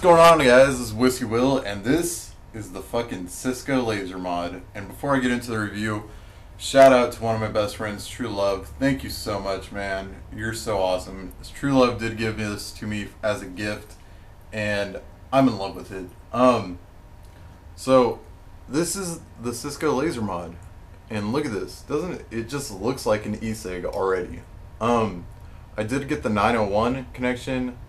going on, guys? This is Whiskey Will, and this is the fucking Cisco laser mod. And before I get into the review, shout out to one of my best friends, True Love. Thank you so much, man. You're so awesome. True Love did give this to me as a gift, and I'm in love with it. So this is the Cisco laser mod, and look at this. Doesn't it just looks like an e-cig already? I did get the 901 connection.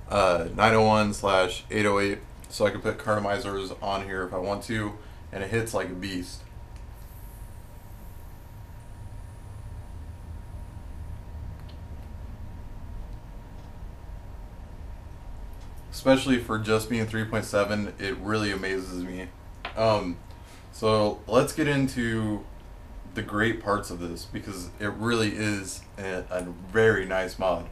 901/808, so I can put cartomizers on here if I want to, and it hits like a beast. Especially for just being 3.7, it really amazes me. So let's get into the great parts of this, because it really is a very nice mod.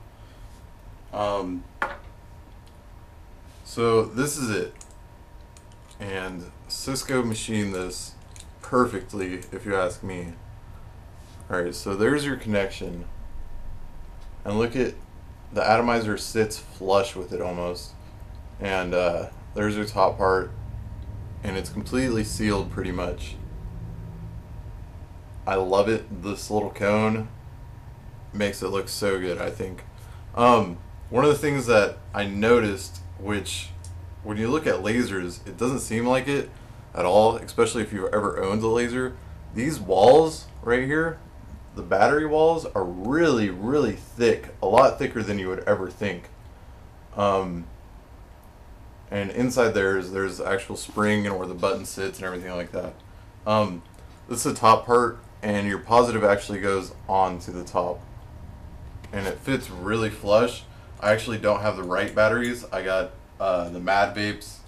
So this is it, and Cisco machined this perfectly, if you ask me. Alright, so there's your connection, and look at the atomizer sits flush with it almost, and there's your top part, and it's completely sealed pretty much. I love it. This little cone makes it look so good, I think. One of the things that I noticed, which when you look at lasers, it doesn't seem like it at all, especially if you've ever owned a laser. These walls right here, the battery walls, are really, really thick, a lot thicker than you would ever think. And inside there's actual spring and where the button sits and everything like that. This is the top part, and your positive actually goes on to the top, and it fits really flush. I actually don't have the right batteries. I got the Mad Vapes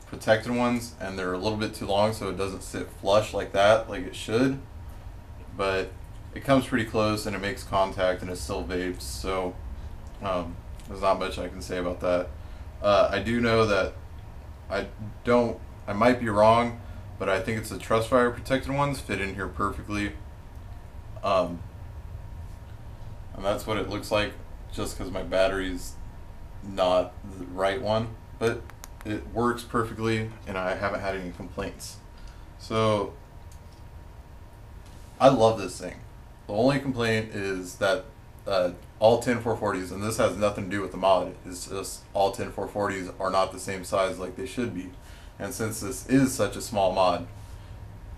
protected ones, and they're a little bit too long, so it doesn't sit flush like that, like it should. But it comes pretty close, and it makes contact, and it still vapes. So there's not much I can say about that. I do know that I might be wrong, but I think it's the Trust Fire protected ones fit in here perfectly. And that's what it looks like, just because my battery's not the right one, but it works perfectly and I haven't had any complaints. So I love this thing. The only complaint is that all 10440s, and this has nothing to do with the mod, it's just all 10440s are not the same size like they should be. And since this is such a small mod,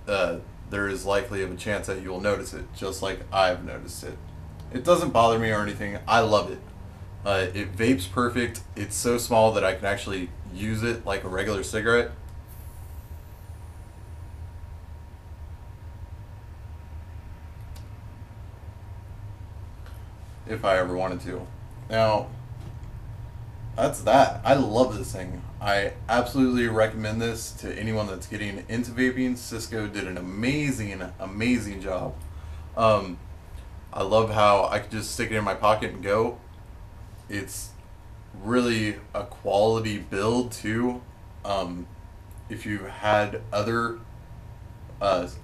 there is likely of a chance that you will notice it, just like I've noticed it. It doesn't bother me or anything. I love it. It vapes perfect. It's so small that I can actually use it like a regular cigarette. If I ever wanted to. Now, that's that. I love this thing. I absolutely recommend this to anyone that's getting into vaping. Cisco did an amazing job. I love how I could just stick it in my pocket and go. It's really a quality build too. If you've had other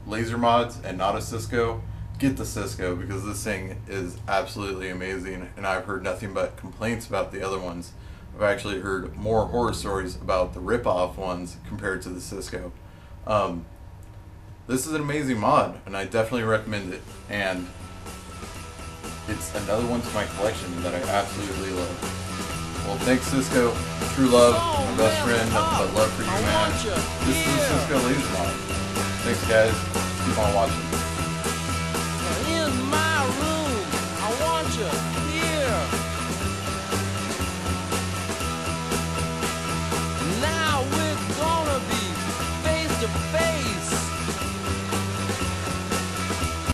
laser mods and not a Cisco, get the Cisco, because this thing is absolutely amazing, and I've heard nothing but complaints about the other ones. I've actually heard more horror stories about the rip-off ones compared to the Cisco. This is an amazing mod, and I definitely recommend it, and it's another one to my collection that I absolutely love. Well, thanks Cisco, True Love, my best friend, nothing but love for you, man. This is the Cisco laser mod. Thanks guys, keep on watching.